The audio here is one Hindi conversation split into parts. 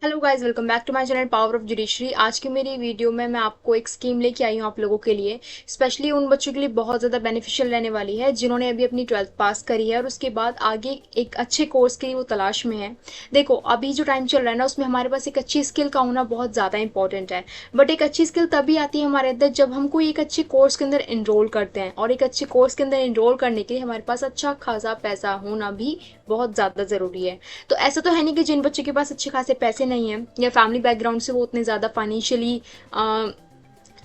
Hello guys, welcome back to my channel power of judiciary. आज की मेरी वीडियो में मैं आपको एक स्कीम लेके आई हूँ आप लोगों के लिए। स्पेशली उन बच्चों के लिए बहुत ज़्यादा बेनिफिशियल रहने वाली है जिन्होंने अभी अपनी 12th पास करी है और उसके बाद आगे एक अच्छे कोर्स के लिए वो तलाश में है। देखो, अभी जो टाइम चल रहा है ना, उसमें हमारे पास एक अच्छी स्किल का होना बहुत ज़्यादा इंपॉर्टेंट है। बट एक अच्छी स्किल तभी आती है हमारे अंदर जब हम कोई एक अच्छे कोर्स के अंदर इनरोल करते हैं, और एक अच्छे कोर्स के अंदर इनरोल करने के लिए हमारे पास अच्छा खासा पैसा होना भी बहुत ज़्यादा ज़रूरी है। तो ऐसा तो है नहीं कि जिन बच्चों के पास अच्छे खासे पैसे नहीं हैं या फैमिली बैकग्राउंड से वो उतने ज़्यादा फाइनेंशियली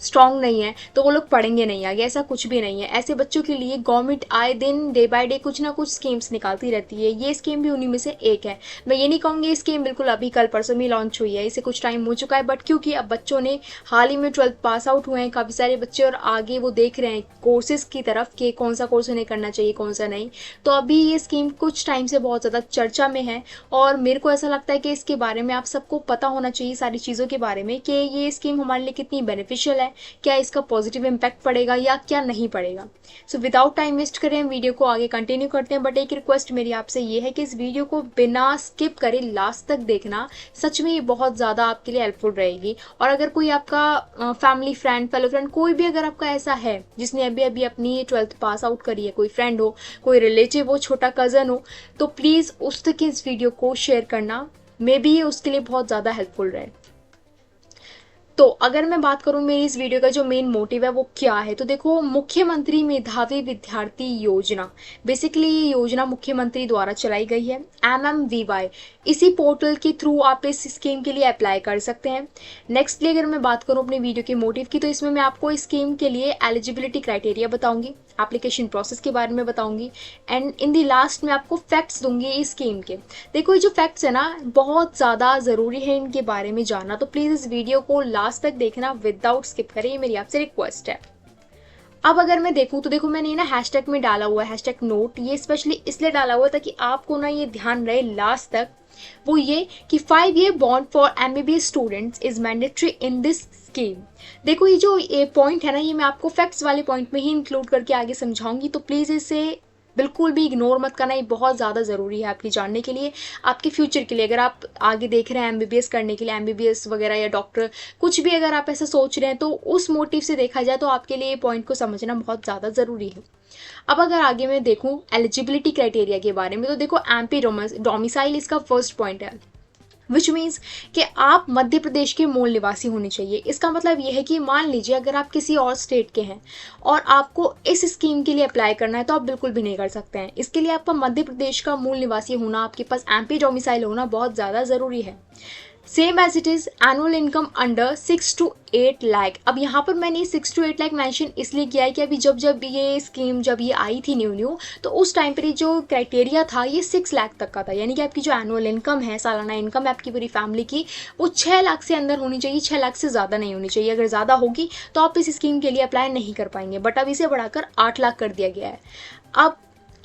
स्ट्रांग नहीं है तो वो लोग पढ़ेंगे नहीं आगे, ऐसा कुछ भी नहीं है। ऐसे बच्चों के लिए गवर्नमेंट आए दिन डे बाय डे कुछ ना कुछ स्कीम्स निकालती रहती है। ये स्कीम भी उन्हीं में से एक है। मैं ये नहीं कहूँगी ये स्कीम बिल्कुल अभी कल परसों में लॉन्च हुई है, इसे कुछ टाइम हो चुका है, बट क्योंकि अब बच्चों ने हाल ही में 12th पास आउट हुए हैं काफ़ी सारे बच्चे, और आगे वो देख रहे हैं कोर्सेज की तरफ कि कौन सा कोर्स उन्हें करना चाहिए कौन सा नहीं। तो अभी ये स्कीम कुछ टाइम से बहुत ज़्यादा चर्चा में है, और मेरे को ऐसा लगता है कि इसके बारे में आप सबको पता होना चाहिए सारी चीज़ों के बारे में कि ये स्कीम हमारे लिए कितनी बेनिफिशियल है, क्या इसका पॉजिटिव इम्पैक्ट पड़ेगा या क्या नहीं पड़ेगा। सो विदाउट टाइम वेस्ट करें, वीडियो को आगे कंटिन्यू करते हैं। बट एक रिक्वेस्ट मेरी आपसे ये है कि इस वीडियो को बिना स्किप करे लास्ट तक देखना, सच में ये बहुत ज़्यादा आपके लिए हेल्पफुल रहेगी। और अगर कोई आपका फैमिली फ्रेंड, फेलो फ्रेंड, कोई भी अगर आपका ऐसा है जिसने अभी अभी अपनी 12th पास आउट करी है, कोई फ्रेंड हो, कोई रिलेटिव हो, छोटा कज़न हो, तो प्लीज़ उस तक इस वीडियो को शेयर करना, मे बी ये उसके लिए बहुत ज़्यादा हेल्पफुल रहे। तो अगर मैं बात करूं मेरी इस वीडियो का जो मेन मोटिव है वो क्या है, तो देखो, मुख्यमंत्री मेधावी विद्यार्थी योजना, बेसिकली ये योजना मुख्यमंत्री द्वारा चलाई गई है, MMVY। इसी पोर्टल के थ्रू आप इस स्कीम के लिए अप्लाई कर सकते हैं। नेक्स्टली अगर मैं बात करूं अपने वीडियो के मोटिव की, तो इसमें मैं आपको इस स्कीम के लिए एलिजिबिलिटी क्राइटेरिया बताऊंगी, एप्लीकेशन प्रोसेस के बारे में बताऊंगी, एंड इन दी लास्ट में आपको फैक्ट्स दूंगी इस स्कीम के। देखो, ये जो फैक्ट्स है ना, बहुत ज़्यादा ज़रूरी है इनके बारे में जानना, तो प्लीज़ इस वीडियो को लास्ट तक देखना विदाउट स्किप करें, ये मेरी आपसे रिक्वेस्ट है। अब अगर मैं देखूं तो देखो, मैंने ना हैशटैग में डाला हुआ है हैशटैग नोट, ये स्पेशली इसलिए डाला हुआ ताकि आपको ना ये ध्यान रहे लास्ट तक, वो ये कि 5 year bond for MBBS students is mandatory in this scheme. देखो, ये जो ये पॉइंट है ना, ये मैं आपको फैक्ट्स वाले पॉइंट में ही इंक्लूड करके आगे समझाऊंगी, तो प्लीज़ इसे बिल्कुल भी इग्नोर मत करना, ये बहुत ज़्यादा ज़रूरी है आपके जानने के लिए, आपके फ्यूचर के लिए। अगर आप आगे देख रहे हैं MBBS करने के लिए, MBBS वगैरह या डॉक्टर कुछ भी अगर आप ऐसा सोच रहे हैं, तो उस मोटिव से देखा जाए तो आपके लिए ये पॉइंट को समझना बहुत ज़्यादा ज़रूरी है। अब अगर आगे मैं देखूं एलिजिबिलिटी क्राइटेरिया के बारे में, तो देखो, MP डोमिसाइल इसका फर्स्ट पॉइंट है, विच मीन्स कि आप मध्य प्रदेश के मूल निवासी होने चाहिए। इसका मतलब ये है कि मान लीजिए अगर आप किसी और स्टेट के हैं और आपको इस स्कीम के लिए अप्लाई करना है, तो आप बिल्कुल भी नहीं कर सकते हैं। इसके लिए आपका मध्य प्रदेश का मूल निवासी होना, आपके पास MP डोमिसाइल होना बहुत ज़्यादा ज़रूरी है। Same as it is annual income under 6 to 8 lakh. अब यहाँ पर मैंने 6 to 8 लाख मैंशन इसलिए किया है कि अभी जब ये स्कीम जब ये आई थी न्यू तो उस टाइम पर जो क्राइटेरिया था ये 6 लाख तक का था, यानी कि आपकी जो एनुअल इनकम है, सालाना इनकम है आपकी पूरी फैमिली की, वो 6 लाख से अंदर होनी चाहिए, 6 लाख से ज़्यादा नहीं होनी चाहिए। अगर ज़्यादा होगी तो आप इस स्कीम के लिए अप्लाई नहीं कर पाएंगे, बट अब इसे बढ़ाकर 8 लाख कर दिया गया है। अब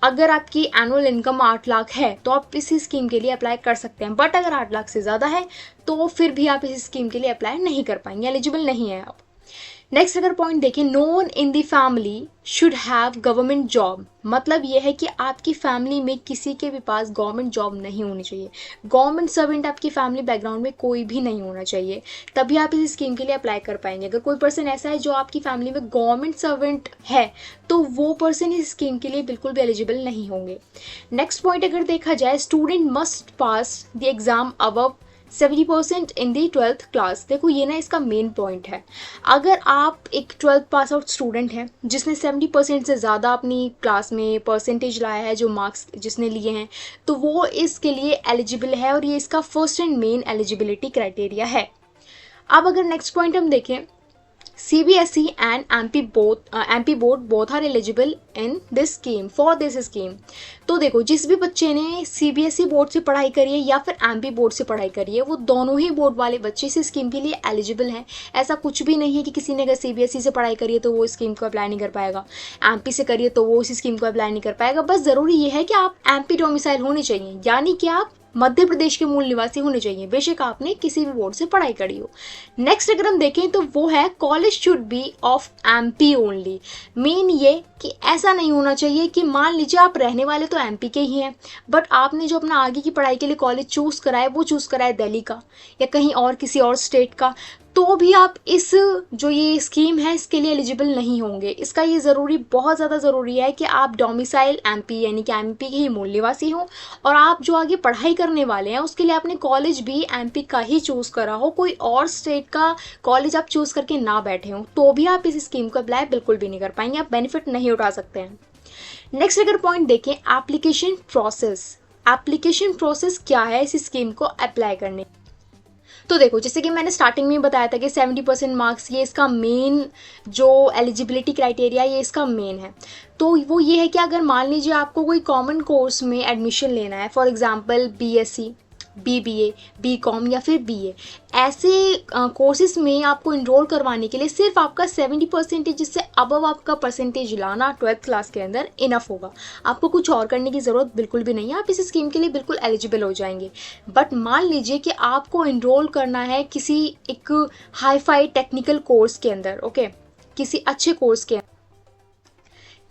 अगर आपकी एनुअल इनकम 8 लाख है तो आप इस स्कीम के लिए अप्लाई कर सकते हैं, बट अगर 8 लाख से ज़्यादा है तो फिर भी आप इस स्कीम के लिए अप्लाई नहीं कर पाएंगे, एलिजिबल नहीं है आप। नेक्स्ट अगर पॉइंट देखें, no one in the family should have government job, मतलब यह है कि आपकी फैमिली में किसी के भी पास गवर्नमेंट जॉब नहीं होनी चाहिए। गवर्नमेंट सर्वेंट आपकी फैमिली बैकग्राउंड में कोई भी नहीं होना चाहिए, तभी आप इस स्कीम के लिए अप्लाई कर पाएंगे। अगर कोई पर्सन ऐसा है जो आपकी फैमिली में गवर्नमेंट सर्वेंट है, तो वो पर्सन इस स्कीम के लिए बिल्कुल भी एलिजिबल नहीं होंगे। नेक्स्ट पॉइंट अगर देखा जाए, student must pass the exam above 70% in the 12th class. देखो, ये ना इसका मेन पॉइंट है। अगर आप एक 12th पास आउट स्टूडेंट हैं जिसने 70% से ज़्यादा अपनी क्लास में परसेंटेज लाया है, जो मार्क्स जिसने लिए हैं, तो वो इसके लिए एलिजिबल है, और ये इसका first and main eligibility criteria है। अब अगर नेक्स्ट पॉइंट हम देखें, CBSE and MP board both are eligible in this scheme for this scheme। तो देखो, जिस भी बच्चे ने CBSE बोर्ड से पढ़ाई करी है या फिर MP बोर्ड से पढ़ाई करी है, वो दोनों ही बोर्ड वाले बच्चे इस स्कीम के लिए एलिजिबल हैं। ऐसा कुछ भी नहीं है कि किसी ने अगर CBSE से पढ़ाई करी है तो वो स्कीम को अप्लाई नहीं कर पाएगा, MP से करिए तो वो इस स्कीम को अप्लाई नहीं कर पाएगा। बस ज़रूरी ये है कि आप MP डोमिसाइल होने चाहिए, यानी कि आप मध्य प्रदेश के मूल निवासी होने चाहिए, बेशक आपने किसी भी बोर्ड से पढ़ाई करी हो। नेक्स्ट अगर हम देखें तो वो है college should be of MP only. Main ये कि ऐसा नहीं होना चाहिए कि मान लीजिए आप रहने वाले तो एमपी के ही हैं, बट आपने जो अपना आगे की पढ़ाई के लिए कॉलेज चूज़ करा है वो चूज़ करा है दिल्ली का या कहीं और किसी और स्टेट का, तो भी आप इस जो ये स्कीम है इसके लिए एलिजिबल नहीं होंगे। इसका ये ज़रूरी, बहुत ज़्यादा ज़रूरी है कि आप डोमिसाइल एमपी यानी कि एमपी के ही मूल निवासी हो और आप जो आगे पढ़ाई करने वाले हैं उसके लिए आपने कॉलेज भी एमपी का ही चूज़ करा हो, कोई और स्टेट का कॉलेज आप चूज़ करके ना बैठे हो, तो भी आप इस स्कीम को अप्लाई बिल्कुल भी नहीं कर पाएंगे, आप बेनिफिट नहीं उठा सकते हैं। नेक्स्ट अगर पॉइंट देखें एप्लीकेशन प्रोसेस। एप्लीकेशन प्रोसेस क्या है इस स्कीम को अप्लाई करने। तो देखो, जैसे कि मैंने स्टार्टिंग में बताया था कि 70% मार्क्स ये इसका मेन जो एलिजिबिलिटी क्राइटेरिया ये इसका मेन है। तो वो ये है कि अगर मान लीजिए आपको कोई कॉमन कोर्स में एडमिशन लेना है, for example BSc, BBA, BCom या फिर बीए, ऐसे कोर्सेज में आपको इनरोल करवाने के लिए सिर्फ आपका 70% से अबव आपका परसेंटेज लाना 12th क्लास के अंदर इनफ होगा। आपको कुछ और करने की ज़रूरत बिल्कुल भी नहीं है, आप इस स्कीम के लिए बिल्कुल एलिजिबल हो जाएंगे। बट मान लीजिए कि आपको इनरोल करना है किसी एक हाई-फाई टेक्निकल कोर्स के अंदर, ओके, किसी अच्छे कोर्स के,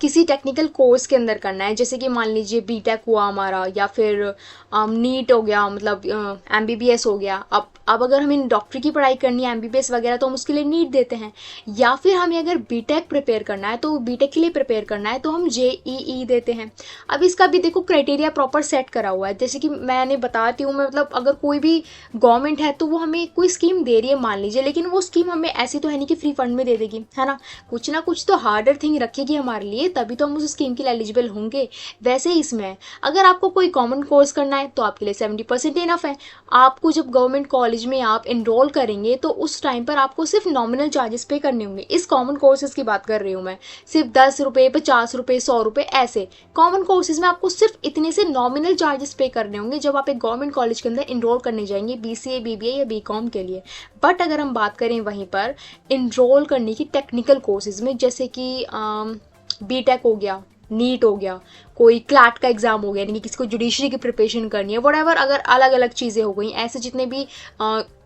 किसी टेक्निकल कोर्स के अंदर करना है, जैसे कि मान लीजिए बीटेक हुआ हमारा या फिर नीट हो गया, मतलब एमबीबीएस हो गया। अब अगर हमें डॉक्टरी की पढ़ाई करनी है, एमबीबीएस वगैरह, तो हम उसके लिए नीट देते हैं। या फिर हमें अगर बीटेक प्रिपेयर करना है, तो बीटेक के लिए प्रिपेयर करना है तो हम जेईई देते हैं। अब इसका भी देखो क्राइटेरिया प्रॉपर सेट करा हुआ है, जैसे कि मैंने बताती हूँ, मतलब अगर कोई भी गवर्नमेंट है तो वो हमें कोई स्कीम दे रही है मान लीजिए, लेकिन वो स्कीम हमें ऐसी तो है नहीं कि फ्री फंड में दे देगी, है ना कुछ तो हार्डर थिंग रखेगी हमारे लिए, तभी तो हम उस स्कीम के लिए एलिजिबल होंगे। वैसे ही इसमें है, अगर आपको कोई कॉमन कोर्स करना है तो आपके लिए 70% इनफ है। आपको जब गवर्नमेंट कॉलेज में आप इनरोल करेंगे तो उस टाइम पर आपको सिर्फ नॉमिनल चार्जेस पे करने होंगे। इस कॉमन कोर्सेज की बात कर रही हूँ मैं, सिर्फ 10 रुपये, 50 रुपये, 100 रुपये, ऐसे कॉमन कोर्सेज में आपको सिर्फ इतने से नॉमिनल चार्जेस पे करने होंगे जब आप एक गवर्नमेंट कॉलेज के अंदर इनरोल करने जाएंगे बीसीए, बीबीए या बीकॉम के लिए। बट अगर हम बात करें वहीं पर इनरोल करने की टेक्निकल कोर्सेज में, जैसे कि बीटेक हो गया, नीट हो गया, कोई क्लैट का एग्जाम हो गया, यानी कि किसी को जुडिशरी की प्रिपरेशन करनी है, व्हाटएवर, अगर अलग अलग चीज़ें हो गई, ऐसे जितने भी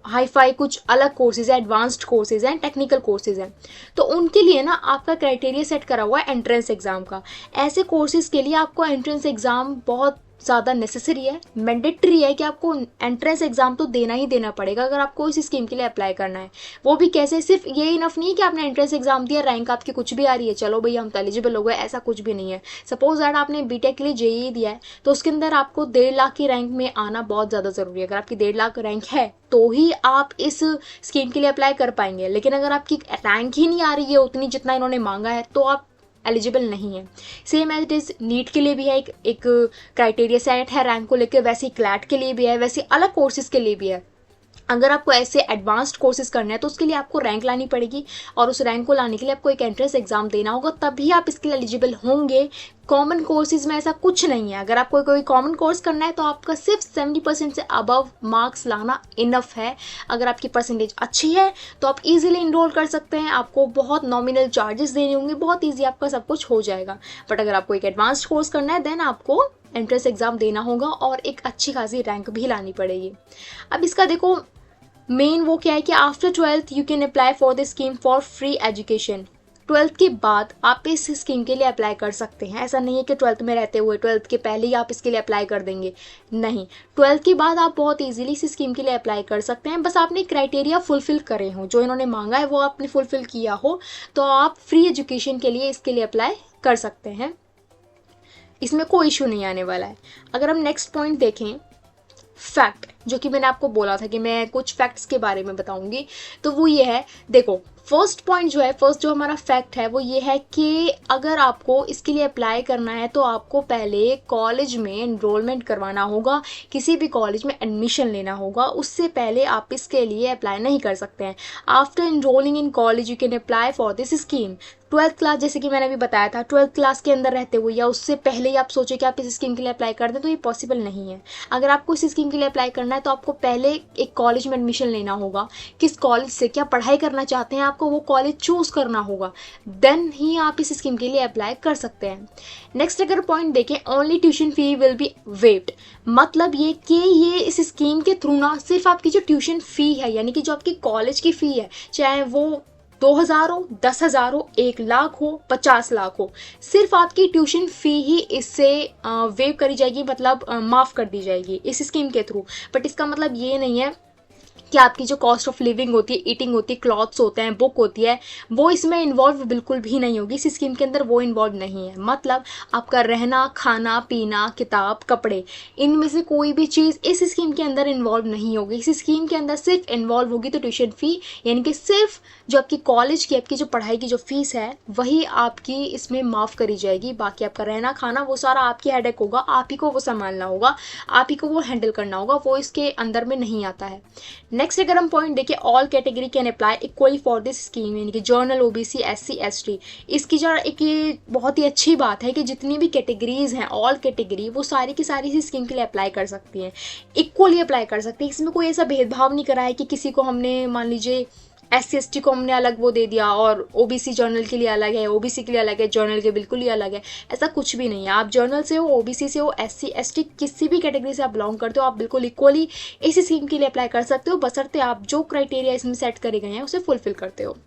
हाई फाई कुछ अलग कोर्सेज हैं, एडवांस्ड कोर्सेज हैं, टेक्निकल कोर्सेज हैं, तो उनके लिए ना आपका क्राइटेरिया सेट करा हुआ है एंट्रेंस एग्जाम का। ऐसे कोर्सेज के लिए आपको एंट्रेंस एग्जाम बहुत ज़्यादा नेसेसरी है, मैंडेटरी है कि आपको एंट्रेंस एग्जाम तो देना ही देना पड़ेगा अगर आपको इस स्कीम के लिए अप्लाई करना है। वो भी कैसे, सिर्फ ये इनफ नहीं है कि आपने एंट्रेंस एग्जाम दिया, रैंक आपकी कुछ भी आ रही है, चलो भैया हम तो एलिजिबल हो गए, ऐसा कुछ भी नहीं है। सपोज दैट आपने बीटेक के लिए जेईई दिया है, तो उसके अंदर आपको 1.5 लाख की रैंक में आना बहुत ज़्यादा ज़रूरी है। अगर आपकी 1.5 लाख रैंक है तो ही आप इस स्कीम के लिए अप्लाई कर पाएंगे, लेकिन अगर आपकी रैंक ही नहीं आ रही है उतनी जितना इन्होंने मांगा है तो आप एलिजिबल नहीं है। Same as it is NEET के लिए भी है एक क्राइटेरिया सेट है रैंक को लेकर, वैसे ही क्लैट के लिए भी है, वैसे अलग कोर्सेज के लिए भी है। अगर आपको ऐसे एडवांस्ड कोर्सेज करना है तो उसके लिए आपको रैंक लानी पड़ेगी, और उस रैंक को लाने के लिए आपको एक एंट्रेंस एग्जाम देना होगा, तभी आप इसके लिए एलिजिबल होंगे। कॉमन कोर्सेज में ऐसा कुछ नहीं है। अगर आपको कोई कॉमन कोर्स करना है तो आपका सिर्फ 70% से अबव मार्क्स लाना इनफ है। अगर आपकी परसेंटेज अच्छी है तो आप इजीली इनरोल कर सकते हैं, आपको बहुत नॉमिनल चार्जेस देने होंगे, बहुत ईजी आपका सब कुछ हो जाएगा। बट अगर आपको एक एडवांस्ड कोर्स करना है देन आपको एंट्रेंस एग्जाम देना होगा और एक अच्छी खासी रैंक भी लानी पड़ेगी। अब इसका देखो मेन वो क्या है कि after 12th you can apply for the scheme for free education. 12th के बाद आप इस स्कीम के लिए अप्लाई कर सकते हैं। ऐसा नहीं है कि 12th में रहते हुए 12th के पहले ही आप इसके लिए अप्लाई कर देंगे, नहीं, 12th के बाद आप बहुत इजीली इस स्कीम के लिए अप्लाई कर सकते हैं। बस आपने क्राइटेरिया फुलफिल करे हो, जो इन्होंने मांगा है वो आपने फुलफिल किया हो, तो आप फ्री एजुकेशन के लिए इसके लिए अप्लाई कर सकते हैं। इसमें कोई इशू नहीं आने वाला है। अगर हम नेक्स्ट पॉइंट देखें, फैक्ट, जो कि मैंने आपको बोला था कि मैं कुछ फैक्ट्स के बारे में बताऊंगी, तो वो ये है, देखो फर्स्ट पॉइंट जो है, फर्स्ट जो हमारा फैक्ट है वो ये है कि अगर आपको इसके लिए अप्लाई करना है तो आपको पहले कॉलेज में एनरोलमेंट करवाना होगा, किसी भी कॉलेज में एडमिशन लेना होगा, उससे पहले आप इसके लिए अप्लाई नहीं कर सकते हैं। After enrolling in college you can apply for this scheme. 12th class, जैसे कि मैंने अभी बताया था, 12th क्लास के अंदर रहते हुए या उससे पहले ही आप सोचे कि आप इस स्कीम के लिए अप्लाई कर दें, तो ये पॉसिबल नहीं है। अगर आपको इस स्कीम के लिए अप्लाई करना है है तो आपको पहले एक कॉलेज में एडमिशन लेना होगा, किस कॉलेज से क्या पढ़ाई करना चाहते हैं आपको वो कॉलेज चूज करना होगा, देन ही आप इस स्कीम के लिए अप्लाई कर सकते हैं। नेक्स्ट अगर पॉइंट देखें, only tuition fee will be waived, मतलब ये कि ये इस स्कीम के थ्रू ना सिर्फ आपकी जो ट्यूशन फी है यानी कि जो आपकी कॉलेज की फी है, चाहे वो 2,000 हो, 10,000 हो, 1,00,000 हो, 50,00,000 हो, सिर्फ आपकी ट्यूशन फी ही इससे वेव करी जाएगी, मतलब माफ़ कर दी जाएगी इस स्कीम के थ्रू। बट इसका मतलब ये नहीं है कि आपकी जो कॉस्ट ऑफ लिविंग होती है, ईटिंग होती है, क्लॉथ्स होते हैं, बुक होती है, वो इसमें इन्वॉल्व बिल्कुल भी नहीं होगी। इस स्कीम के अंदर वो इन्वॉल्व नहीं है। मतलब आपका रहना, खाना पीना, किताब, कपड़े, इनमें से कोई भी चीज़ इस स्कीम के अंदर इन्वॉल्व नहीं होगी। इस स्कीम के अंदर सिर्फ इन्वॉल्व होगी तो ट्यूशन फ़ी, यानी कि सिर्फ जो आपकी कॉलेज की आपकी जो पढ़ाई की जो फीस है वही आपकी इसमें माफ़ करी जाएगी। बाकी आपका रहना खाना वो सारा आपकी हेडेक होगा, आप ही को वो संभालना होगा, आप ही को वो हैंडल करना होगा, वो इसके अंदर में नहीं आता है। नेक्स्ट अगर हम पॉइंट देखिए, all category can apply equally for this scheme, यानी कि जर्नल, ओबीसी, एससी, एसटी। इसकी जो एक ये बहुत ही अच्छी बात है कि जितनी भी कैटेगरीज हैं, ऑल कैटेगरी, वो सारी की सारी इस स्कीम के लिए अप्लाई कर सकती हैं, इक्वली अप्लाई कर सकती हैं। इसमें कोई ऐसा भेदभाव नहीं करा है कि किसी को हमने मान लीजिए SC ST को हमने अलग वो दे दिया और OBC जर्नल के लिए अलग है, OBC के लिए अलग है, जर्नल के बिल्कुल ही अलग है, ऐसा कुछ भी नहीं है। आप जर्नल से हो, OBC से हो, SC ST किसी भी कैटेगरी से आप बिलोंग करते हो, आप बिल्कुल इक्वली इस स्कीम के लिए अप्लाई कर सकते हो, बशर्ते आप जो क्राइटेरिया इसमें सेट करे गए हैं उसे फुलफिल करते हो।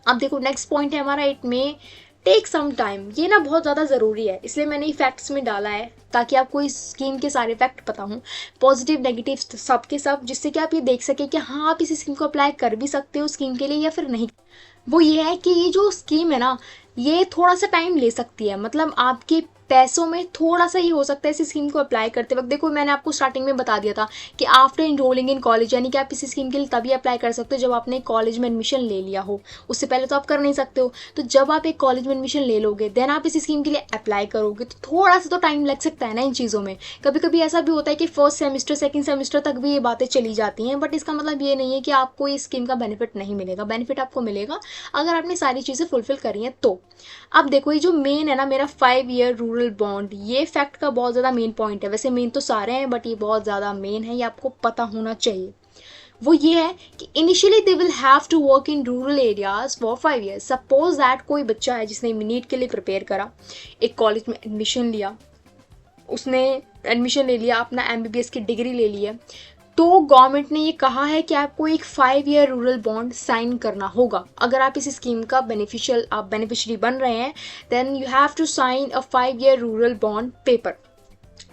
अब देखो नेक्स्ट पॉइंट है हमारा, इट में टेक सम टाइम। ये ना बहुत ज़्यादा ज़रूरी है, इसलिए मैंने ये फैक्ट्स में डाला है ताकि आपको इस स्कीम के सारे फैक्ट पता हों, पॉजिटिव नेगेटिव सब के सब, जिससे कि आप ये देख सकें कि हाँ आप इस स्कीम को अप्लाई कर भी सकते हो स्कीम के लिए या फिर नहीं। वो ये है कि ये जो स्कीम है ना, ये थोड़ा सा टाइम ले सकती है, मतलब आपके पैसों में थोड़ा सा ही हो सकता है इस स्कीम को अप्लाई करते वक्त। देखो मैंने आपको स्टार्टिंग में बता दिया था कि आफ्टर इनरोलिंग इन कॉलेज, यानी कि आप इस स्कीम के लिए तभी अप्लाई कर सकते हो जब आपने कॉलेज में एडमिशन ले लिया हो, उससे पहले तो आप कर नहीं सकते हो। तो जब आप एक कॉलेज में एडमिशन ले लोगे देन आप इस स्कीम के लिए अप्लाई करोगे, तो थोड़ा सा तो टाइम लग सकता है ना इन चीज़ों में। कभी कभी ऐसा भी होता है कि फर्स्ट सेमेस्टर सेकेंड सेमेस्टर तक भी ये बातें चली जाती हैं, बट इसका मतलब ये नहीं है कि आपको इस स्कीम का बेनिफिट नहीं मिलेगा। बेनिफिट आपको मिलेगा अगर आपने सारी चीज़ें फुलफिल करी हैं तो। अब देखो ये जो मेन है ना मेरा 5 ईयर रूरल बॉन्ड, ये फैक्ट का बहुत ज़्यादा मेन पॉइंट है। वैसे मेन तो सारे हैं बट ये बहुत ज़्यादा मेन है, ये आपको पता होना चाहिए। वो ये है कि initially they will have to work in rural areas for 5 years. Suppose that कोई बच्चा है जिसने नीट के लिए प्रिपेयर करा, एक कॉलेज में एडमिशन लिया, उसने एडमिशन ले लिया, अपना MBBS की डिग्री ले ली है, तो गवर्नमेंट ने ये कहा है कि आपको एक 5 ईयर रूरल बॉन्ड साइन करना होगा। अगर आप इस स्कीम का आप बेनिफिशियरी बन रहे हैं then you have to sign a 5 year rural bond paper.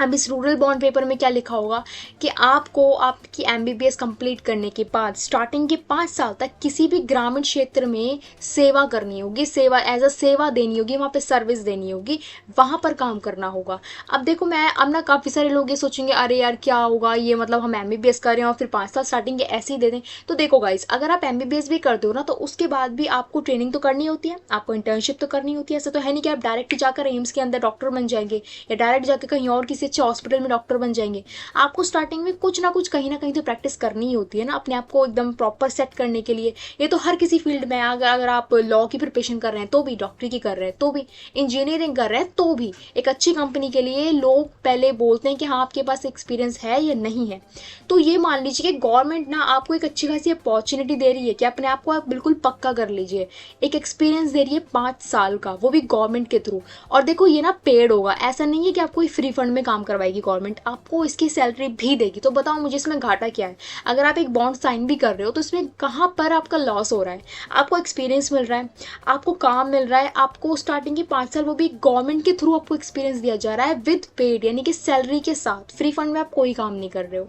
अब इस रूरल बॉन्ड पेपर में क्या लिखा होगा कि आपको आपकी MBBS कंप्लीट करने के बाद स्टार्टिंग के 5 साल तक किसी भी ग्रामीण क्षेत्र में सेवा करनी होगी, सेवा एज अ सेवा देनी होगी, वहाँ पे सर्विस देनी होगी, वहाँ पर काम करना होगा। अब देखो अब ना काफ़ी सारे लोग ये सोचेंगे अरे यार क्या होगा ये, मतलब हम MBBS कर रहे हैं और फिर 5 साल स्टार्टिंग के ऐसे ही दे दें। तो देखो गाइज, अगर आप MBBS भी करते हो ना तो उसके बाद भी आपको ट्रेनिंग तो करनी होती है, आपको इंटर्नशिप तो करनी होती है। ऐसा तो है नहीं कि आप डायरेक्ट जाकर एम्स के अंदर डॉक्टर बन जाएंगे या डायरेक्ट जाकर कहीं और किसी अच्छे हॉस्पिटल में डॉक्टर बन जाएंगे। आपको स्टार्टिंग में कुछ ना कुछ कहीं ना कहीं तो प्रैक्टिस करनी ही होती है ना, अपने आप को एकदम प्रॉपर सेट करने के लिए। ये तो हर किसी फील्ड में, अगर आप लॉ की प्रिपरेशन कर रहे हैं तो भी, डॉक्टरी की कर रहे हैं तो भी, इंजीनियरिंग कर रहे हैं तो भी, एक अच्छी कंपनी के लिए लोग पहले बोलते हैं कि हाँ आपके पास एक्सपीरियंस है या नहीं है। तो ये मान लीजिए कि गवर्नमेंट ना आपको एक अच्छी खासी अपॉर्चुनिटी दे रही है कि अपने आप को आप बिल्कुल पक्का कर लीजिए, एक एक्सपीरियंस दे रही है 5 साल का, वो भी गवर्नमेंट के थ्रू। और देखो ये ना पेड होगा, ऐसा नहीं है कि आपको फ्री फंड में काम करवाएगी गवर्नमेंट, आपको इसकी सैलरी भी देगी। तो बताओ मुझे इसमें घाटा क्या है? अगर आप एक बॉन्ड साइन भी कर रहे हो तो इसमें कहाँ पर आपका लॉस हो रहा है? आपको एक्सपीरियंस मिल रहा है, आपको काम मिल रहा है, आपको स्टार्टिंग के 5 साल वो भी गवर्नमेंट के थ्रू आपको एक्सपीरियंस दिया जा रहा है विद पेड, यानी कि सैलरी के साथ। फ्री फंड में आप कोई काम नहीं कर रहे हो।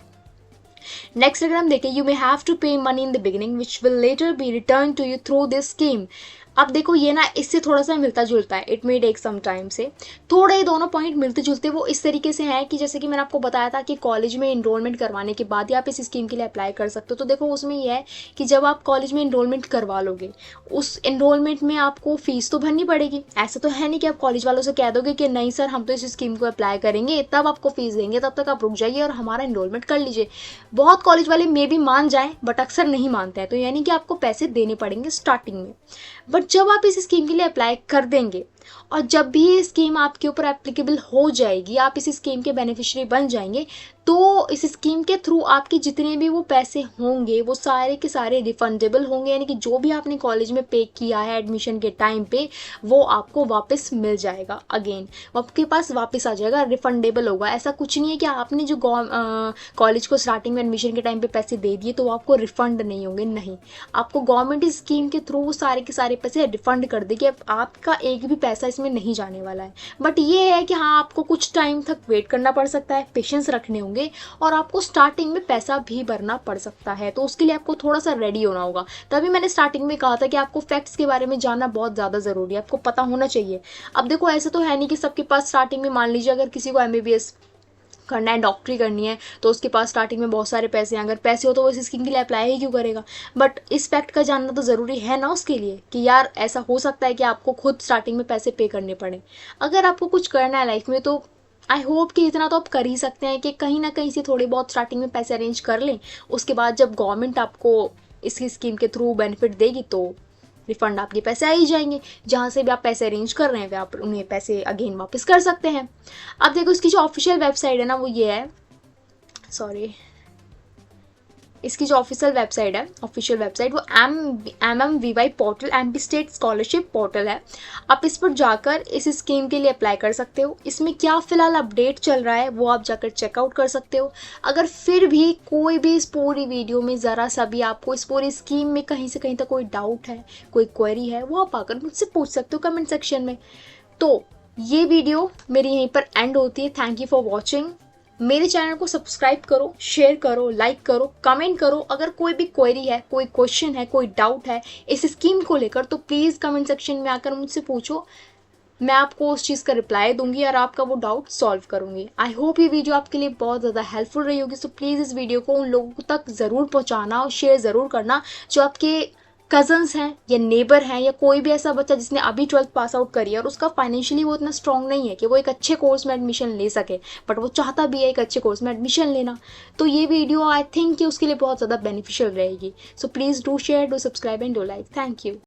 नेक्स्ट अगर हम देखें, you may have to pay money in the beginning which will later be return to you through this scheme. अब देखो ये ना इससे थोड़ा सा मिलता जुलता है, it may take some time से थोड़े दोनों पॉइंट मिलते जुलते वो इस तरीके से हैं कि जैसे कि मैंने आपको बताया था कि कॉलेज में इनरोलमेंट करवाने के बाद ही आप इस स्कीम के लिए अप्लाई कर सकते हो। तो देखो उसमें ये है कि जब आप कॉलेज में इनरोलमेंट करवा लोगे, उस इनरोलमेंट में आपको फीस तो भरनी पड़ेगी। ऐसा तो है नहीं कि आप कॉलेज वालों से कह दोगे कि नहीं सर हम तो इस स्कीम को अप्लाई करेंगे तब आपको फीस देंगे, तब तक आप रुक जाइए और हमारा इनरोलमेंट कर लीजिए। बहुत कॉलेज वाले मे भी मान जाएं बट अक्सर नहीं मानते हैं, तो यानी कि आपको पैसे देने पड़ेंगे स्टार्टिंग में। बट जब आप इस स्कीम के लिए अप्लाई कर देंगे और जब भी ये स्कीम आपके ऊपर एप्लीकेबल हो जाएगी, आप इस स्कीम के बेनिफिशियरी बन जाएंगे, तो इस स्कीम के थ्रू आपके जितने भी वो पैसे होंगे वो सारे के सारे रिफंडेबल होंगे, यानी कि जो भी आपने कॉलेज में पे किया है एडमिशन के टाइम पे वो आपको वापस मिल जाएगा, अगेन आपके पास वापस आ जाएगा, रिफंडेबल होगा। ऐसा कुछ नहीं है कि आपने जो कॉलेज को स्टार्टिंग में एडमिशन के टाइम पे पैसे दे दिए तो आपको रिफंड नहीं होंगे, नहीं, आपको गवर्नमेंट इस स्कीम के थ्रू वो सारे के सारे पैसे रिफंड कर देगी। अब आपका एक भी पैसा इसमें नहीं जाने वाला है। बट ये है कि हाँ, आपको कुछ टाइम तक वेट करना पड़ सकता है, पेशेंस रखने होंगे और आपको स्टार्टिंग में पैसा भी भरना पड़ सकता है, तो उसके लिए आपको थोड़ा सा रेडी होना होगा। तभी मैंने स्टार्टिंग में कहा था कि आपको फैक्ट्स के बारे में जानना बहुत ज़्यादा ज़रूरी है, आपको पता होना चाहिए। अब देखो, ऐसा तो है नहीं कि सबके पास स्टार्टिंग में, मान लीजिए अगर किसी को MBBS करना है, डॉक्टरी करनी है, तो उसके पास स्टार्टिंग में बहुत सारे पैसे हैं, अगर पैसे हो तो वो इस स्कीम के लिए अप्लाई ही क्यों करेगा। बट इस फैक्ट का जानना तो ज़रूरी है ना उसके लिए कि यार ऐसा हो सकता है कि आपको खुद स्टार्टिंग में पैसे पे करने पड़े। अगर आपको कुछ करना है लाइफ में तो आई होप कि इतना तो आप कर ही सकते हैं कि कहीं ना कहीं से थोड़े बहुत स्टार्टिंग में पैसे अरेंज कर लें। उसके बाद जब गवर्नमेंट आपको इस स्कीम के थ्रू बेनिफिट देगी तो रिफंड आपके पैसे आ ही जाएंगे। जहाँ से भी आप पैसे अरेंज कर रहे हैं वे आप उन्हें पैसे अगेन वापस कर सकते हैं। अब देखो, इसकी जो ऑफिशियल वेबसाइट है ना वो ये है, सॉरी, इसकी जो ऑफिशियल वेबसाइट वो MMVY portal, MP state scholarship portal है। आप इस पर जाकर इस स्कीम के लिए अप्लाई कर सकते हो। इसमें क्या फ़िलहाल अपडेट चल रहा है वो आप जाकर चेकआउट कर सकते हो। अगर फिर भी कोई भी इस पूरी वीडियो में ज़रा सा भी आपको इस पूरी स्कीम में कहीं से कहीं तक कोई डाउट है, कोई क्वेरी है, वो आप आकर मुझसे पूछ सकते हो कमेंट सेक्शन में। तो ये वीडियो मेरी यहीं पर एंड होती है। Thank you for watching. मेरे चैनल को सब्सक्राइब करो, शेयर करो, लाइक करो, कमेंट करो। अगर कोई भी क्वेरी है, कोई क्वेश्चन है, कोई डाउट है इस स्कीम को लेकर तो प्लीज़ कमेंट सेक्शन में आकर मुझसे पूछो। मैं आपको उस चीज़ का रिप्लाई दूंगी और आपका वो डाउट सॉल्व करूंगी। आई होप ये वीडियो आपके लिए बहुत ज़्यादा हेल्पफुल रही होगी। सो प्लीज़ इस वीडियो को उन लोगों तक ज़रूर पहुँचाना और शेयर ज़रूर करना जो आपके कजन्स हैं या नेबर हैं या कोई भी ऐसा बच्चा जिसने अभी 12th पास आउट करी है और उसका फाइनेंशियली वो इतना स्ट्रांग नहीं है कि वो एक अच्छे कोर्स में एडमिशन ले सके, बट वो चाहता भी है एक अच्छे कोर्स में एडमिशन लेना। तो ये वीडियो आई थिंक कि उसके लिए बहुत ज़्यादा बेनिफिशियल रहेगी। So please do share, do subscribe and do like. Thank you.